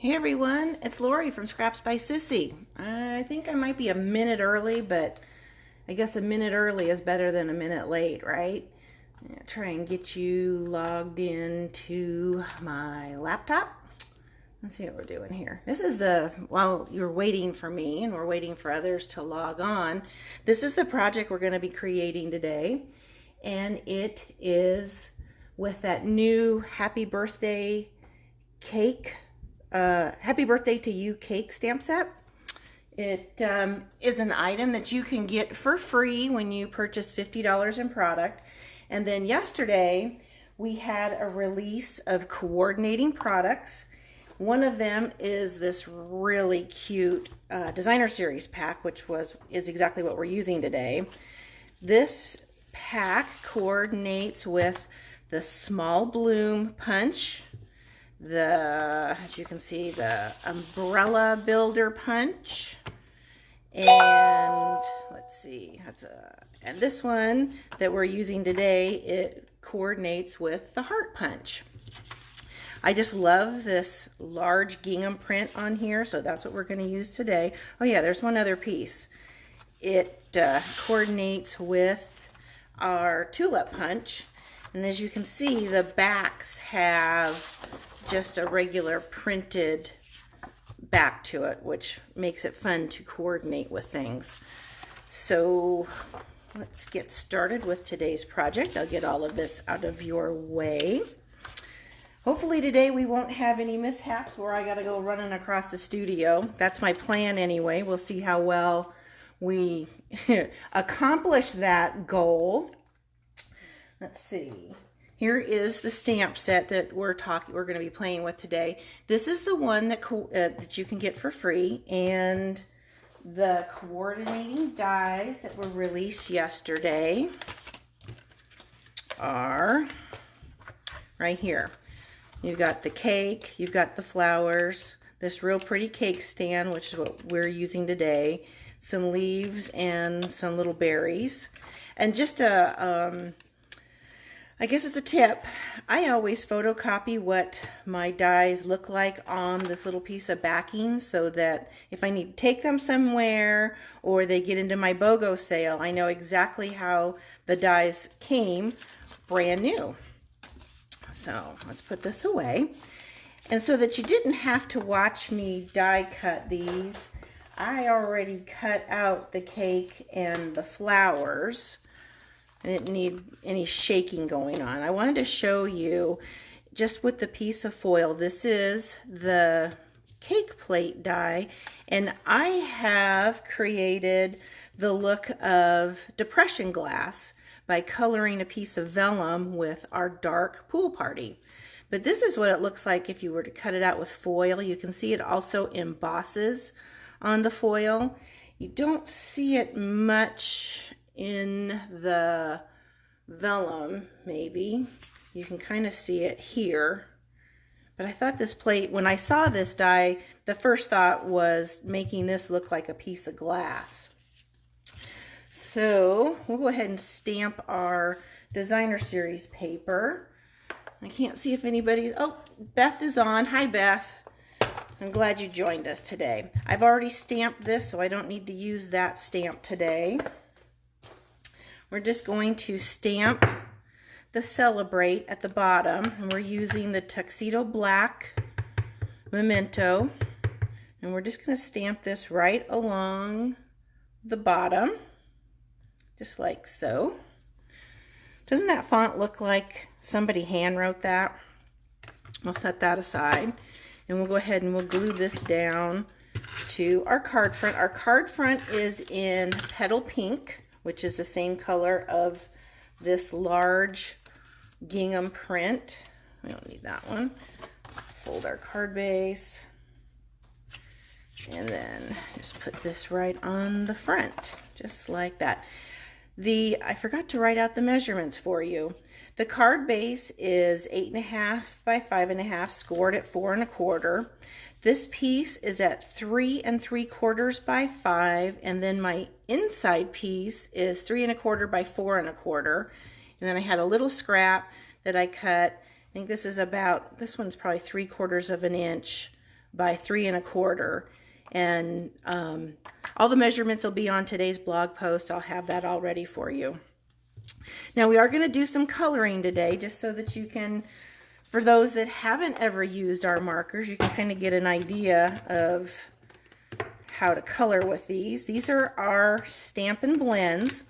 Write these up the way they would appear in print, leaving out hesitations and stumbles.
Hey everyone, it's Lori from Scraps by Sissy. I think I might be a minute early, but I guess a minute early is better than a minute late, right? I'm gonna try and get you logged into my laptop. Let's see what we're doing here. This is while you're waiting for me and we're waiting for others to log on, this is the project we're going to be creating today. And it is with that new happy birthday cake. Happy birthday to you cake stamp set. It is an item that you can get for free when you purchase $50 in product. And then yesterday we had a release of coordinating products. One of them is this really cute designer series pack, which is exactly what we're using today. This pack coordinates with the small bloom punch, as you can see, the umbrella builder punch, and let's see, and this one that we're using today, it coordinates with the heart punch. I just love this large gingham print on here, so that's what we're going to use today. Oh yeah, there's one other piece. It coordinates with our tulip punch, and as you can see, the backs have just a regular printed back to it, which makes it fun to coordinate with things. So let's get started with today's project. I'll get all of this out of your way. Hopefully today we won't have any mishaps where I got to go running across the studio. That's my plan anyway. We'll see how well we accomplish that goal. Let's see. Here is the stamp set that we're going to be playing with today. This is the one that you can get for free, and the coordinating dies that were released yesterday are right here. You've got the cake, you've got the flowers, this real pretty cake stand, which is what we're using today, some leaves and some little berries, and just I guess it's a tip. I always photocopy what my dies look like on this little piece of backing so that if I need to take them somewhere or they get into my BOGO sale, I know exactly how the dies came brand new. So let's put this away. And so that you didn't have to watch me die cut these, I already cut out the cake and the flowers. I didn't need any shaking going on. I wanted to show you just with the piece of foil. This is the cake plate die, and I have created the look of depression glass by coloring a piece of vellum with our dark pool party. But this is what it looks like if you were to cut it out with foil. You can see it also embosses on the foil. You don't see it much in the vellum, maybe. You can kind of see it here. But I thought this plate, when I saw this die, the first thought was making this look like a piece of glass. So we'll go ahead and stamp our designer series paper. I can't see if anybody's, oh, Beth is on. Hi, Beth. I'm glad you joined us today. I've already stamped this, so I don't need to use that stamp today. We're just going to stamp the Celebrate at the bottom, and we're using the Tuxedo Black Memento, and we're just going to stamp this right along the bottom, just like so. Doesn't that font look like somebody hand wrote that? We'll set that aside, and we'll go ahead and we'll glue this down to our card front. Our card front is in Petal Pink, which is the same color of this large gingham print. We don't need that one. Fold our card base, and then just put this right on the front, just like that. I forgot to write out the measurements for you. The card base is 8.5 by 5.5, scored at 4 1/4. This piece is at 3 3/4 by 5, and then my inside piece is 3 1/4 by 4 1/4. And then I had a little scrap that I cut. I think this is this one's probably 3/4 of an inch by 3 1/4. And all the measurements will be on today's blog post. I'll have that all ready for you. Now we are going to do some coloring today, just so that you can, for those that haven't ever used our markers, you can kind of get an idea of how to color with these. These are our Stampin' Blends.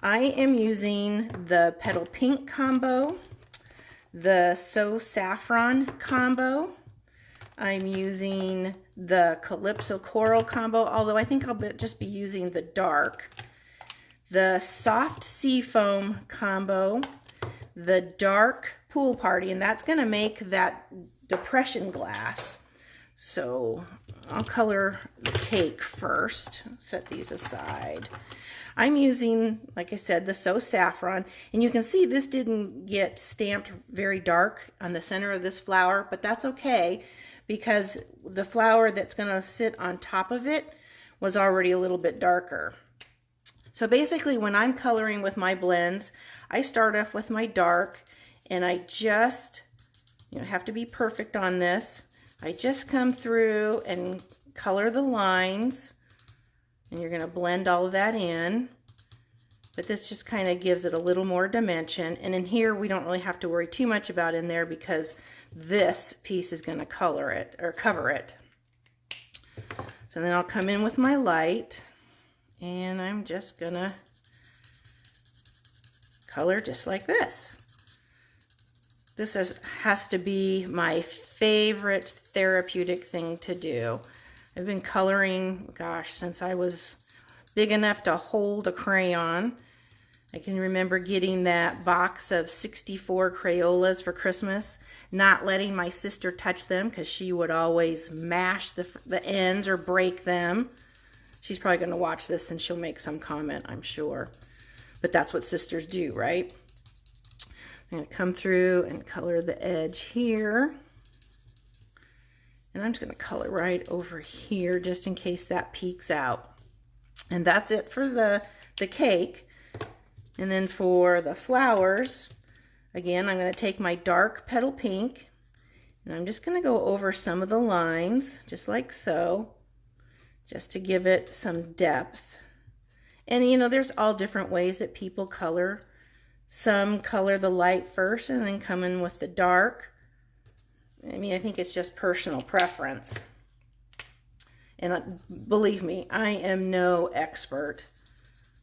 I am using the Petal Pink combo, the So Saffron combo. I'm using the Calypso Coral combo, although I think I'll just be using the dark. The Soft Seafoam combo, the dark Pool Party, and that's going to make that depression glass. So I'll color the cake first. Set these aside. I'm using, like I said, the So Saffron, and you can see this didn't get stamped very dark on the center of this flower, but that's okay because the flower that's going to sit on top of it was already a little bit darker. So basically when I'm coloring with my blends, I start off with my dark, and I just, you know, have to be perfect on this. I just come through and color the lines, and you're going to blend all of that in. But this just kind of gives it a little more dimension. And in here, we don't really have to worry too much about in there because this piece is going to color it or cover it. So then I'll come in with my light, and I'm just going to color just like this. This has to be my favorite therapeutic thing to do. I've been coloring, gosh, since I was big enough to hold a crayon. I can remember getting that box of 64 Crayolas for Christmas, not letting my sister touch them because she would always mash the ends or break them. She's probably going to watch this and she'll make some comment, I'm sure. But that's what sisters do, right? I'm going to come through and color the edge here. And I'm just going to color right over here just in case that peeks out. And that's it for the cake. And then for the flowers, again, I'm going to take my dark Petal Pink, and I'm just going to go over some of the lines, just like so, just to give it some depth. And you know, there's all different ways that people color. Some color the light first and then come in with the dark. I mean, I think it's just personal preference. And believe me, I am no expert.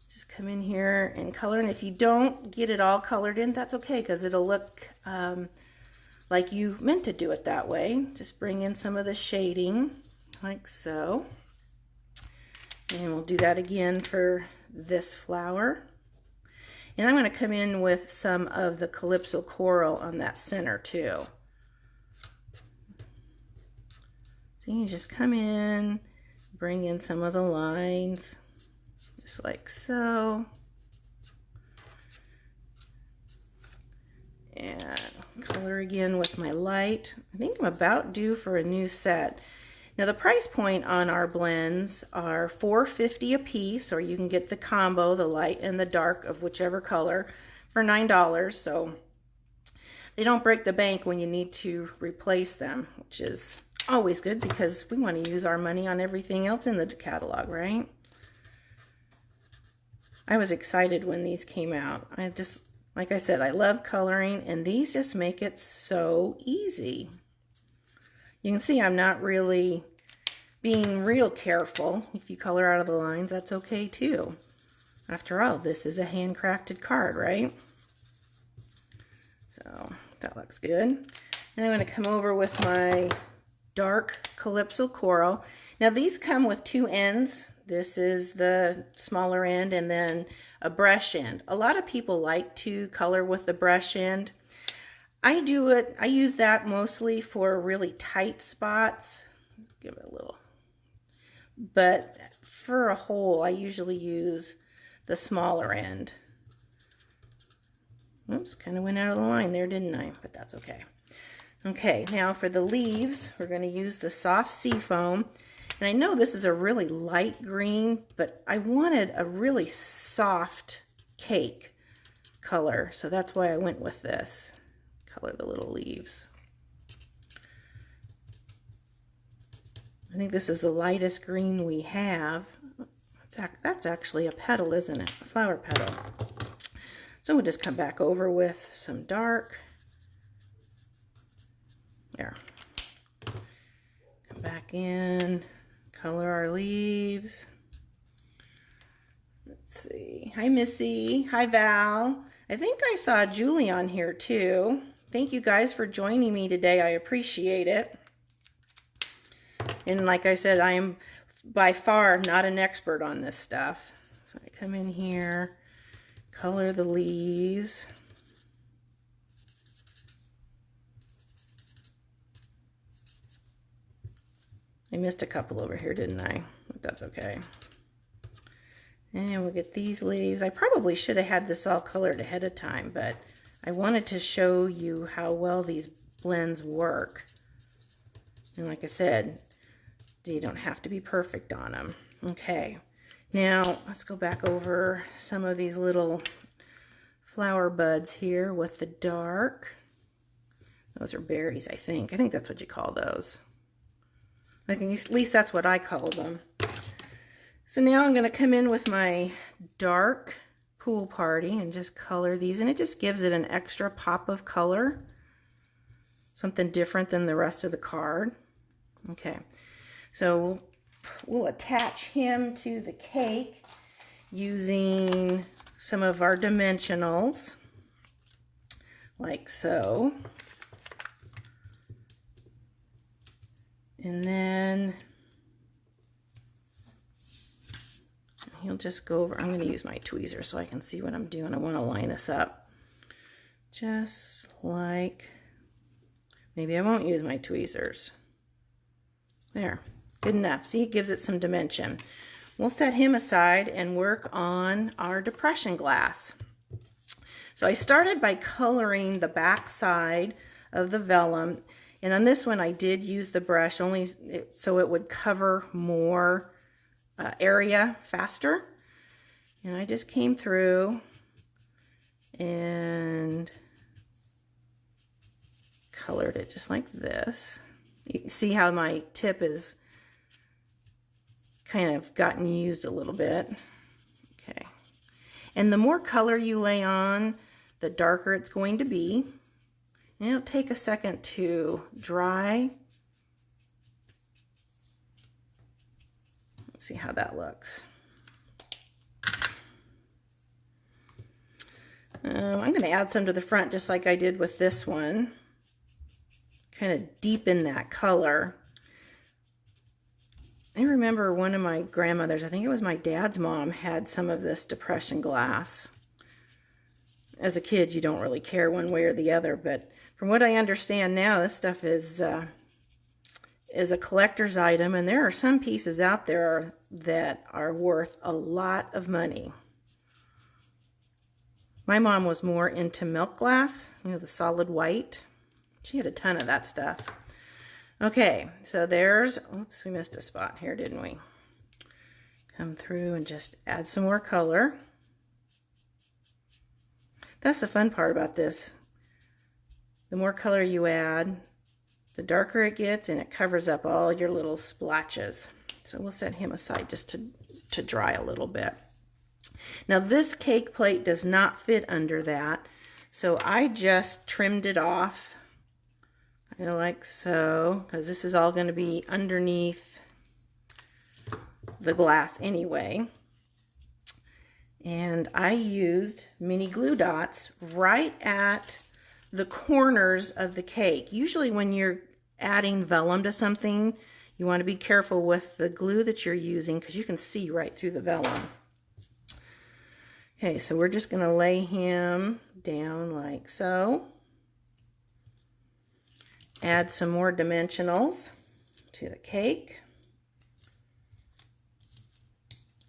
Just come in here and color, and if you don't get it all colored in, that's okay, because it'll look like you meant to do it that way. Just bring in some of the shading, like so. And we'll do that again for this flower. And I'm going to come in with some of the Calypso Coral on that center too. So you just come in, bring in some of the lines, just like so. And color again with my light. I think I'm about due for a new set. Now the price point on our blends are $4.50 a piece, or you can get the combo, the light and the dark of whichever color, for $9. So they don't break the bank when you need to replace them, which is always good because we want to use our money on everything else in the catalog, right? I was excited when these came out. I just, like I said, I love coloring, and these just make it so easy. You can see I'm not really being real careful. If you color out of the lines, that's okay too. After all, this is a handcrafted card, right? So that looks good. Then I'm going to come over with my dark Calypso Coral. Now these come with two ends. This is the smaller end and then a brush end. A lot of people like to color with the brush end. I do it, I use that mostly for really tight spots. Give it a little. But for a hole, I usually use the smaller end. Oops, kind of went out of the line there, didn't I? But that's okay. Okay, now for the leaves, we're going to use the Soft Seafoam. And I know this is a really light green, but I wanted a really soft cake color, so that's why I went with this. Color the little leaves. I think this is the lightest green we have. That's actually a petal, isn't it? A flower petal. So we'll just come back over with some dark. There. Come back in, color our leaves. Let's see. Hi, Missy. Hi, Val. I think I saw Julie on here too. Thank you guys for joining me today. I appreciate it. And like I said, I am by far not an expert on this stuff. So I come in here, color the leaves. I missed a couple over here, didn't I? But that's okay. And we'll get these leaves. I probably should have had this all colored ahead of time, but I wanted to show you how well these blends work. And like I said, you don't have to be perfect on them. Okay, now let's go back over some of these little flower buds here with the dark. Those are berries, I think. I think that's what you call those. I think at least that's what I call them. So now I'm going to come in with my dark Pool Party and just color these, and it just gives it an extra pop of color, something different than the rest of the card. Okay, so we'll attach him to the cake using some of our dimensionals, like so. And then he'll just go over. I'm going to use my tweezer so I can see what I'm doing. I want to line this up just like, maybe I won't use my tweezers. There, good enough. See, it gives it some dimension. We'll set him aside and work on our depression glass. So I started by coloring the back side of the vellum. And on this one, I did use the brush only so it would cover more area faster. And I just came through and colored it just like this. You can see how my tip is kind of gotten used a little bit. Okay. And the more color you lay on, the darker it's going to be. And it'll take a second to dry. Let's see how that looks. I'm going to add some to the front just like I did with this one. Kind of deepen that color. I remember one of my grandmothers, I think it was my dad's mom, had some of this depression glass. As a kid, you don't really care one way or the other, but from what I understand now, this stuff is a collector's item, and there are some pieces out there that are worth a lot of money. My mom was more into milk glass, you know, the solid white. She had a ton of that stuff. Okay, so there's, oops, we missed a spot here, didn't we? Come through and just add some more color. That's the fun part about this. The more color you add, the darker it gets, and it covers up all your little splotches. So we'll set him aside just to dry a little bit. Now this cake plate does not fit under that, so I just trimmed it off, you know, like so, because this is all going to be underneath the glass anyway. And I used mini glue dots right at the corners of the cake. Usually when you're adding vellum to something, you want to be careful with the glue that you're using because you can see right through the vellum. Okay, so we're just going to lay him down like so. Add some more dimensionals to the cake.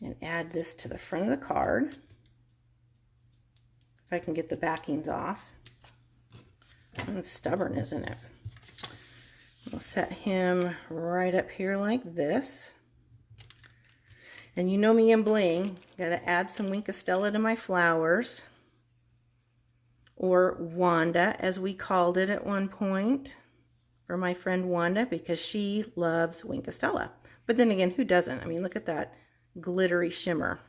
And add this to the front of the card. If I can get the backings off. It's stubborn, isn't it? We'll set him right up here like this. And you know me and bling, gotta add some Wink of Stella to my flowers, or Wanda as we called it at one point. for my friend Wanda because she loves Wink of Stella. But then again, who doesn't? I mean, look at that glittery shimmer.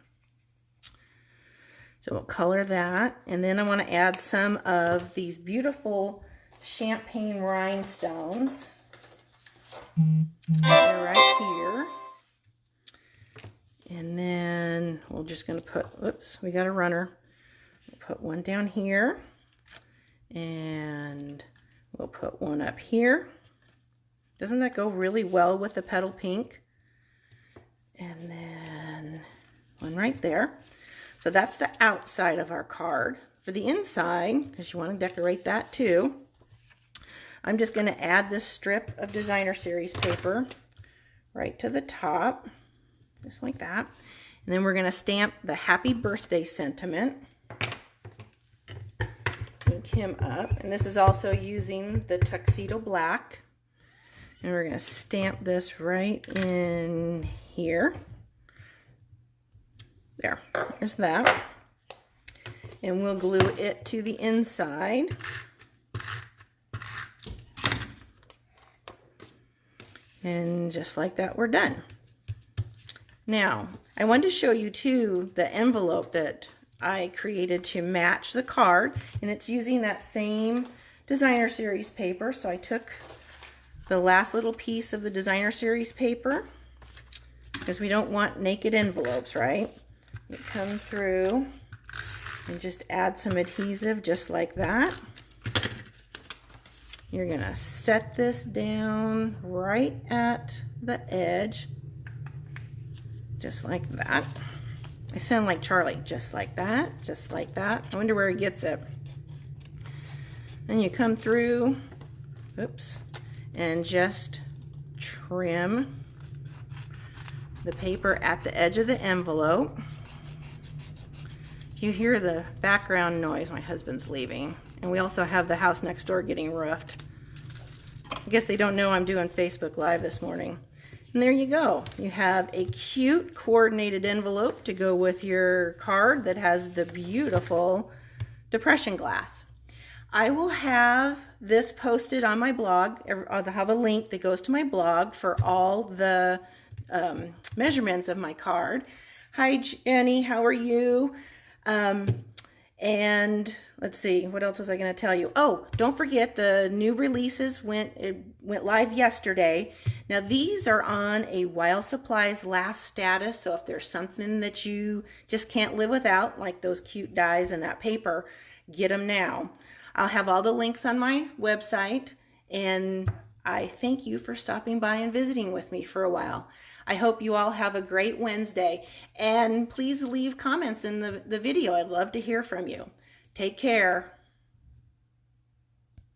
So we'll color that. And then I want to add some of these beautiful champagne rhinestones. They're right here. And then we're just going to put, whoops, we got a runner. We'll put one down here. And we'll put one up here. Doesn't that go really well with the petal pink? And then one right there. So that's the outside of our card. For the inside, because you want to decorate that too, I'm just going to add this strip of designer series paper right to the top, just like that. And then we're going to stamp the happy birthday sentiment. Ink him up. And this is also using the tuxedo black. And we're going to stamp this right in here. There's that. And we'll glue it to the inside. And just like that, we're done. Now, I wanted to show you too the envelope that I created to match the card. And it's using that same designer series paper. So I took the last little piece of the designer series paper because we don't want naked envelopes, right? You come through and just add some adhesive just like that. You're gonna set this down right at the edge, just like that. I sound like Charlie, just like that, just like that. I wonder where he gets it. Then you come through, oops, and just trim the paper at the edge of the envelope. You hear the background noise, my husband's leaving. And we also have the house next door getting roofed. I guess they don't know I'm doing Facebook Live this morning. And there you go. You have a cute coordinated envelope to go with your card that has the beautiful depression glass. I will have this posted on my blog. I'll have a link that goes to my blog for all the measurements of my card. Hi, Jenny. How are you? And let's see, what else was I going to tell you? Oh, don't forget the new releases went live yesterday. Now these are on a while supplies last status. So if there's something that you just can't live without, like those cute dies and that paper, get them now. I'll have all the links on my website, and I thank you for stopping by and visiting with me for a while. I hope you all have a great Wednesday, and please leave comments in the video. I'd love to hear from you. Take care.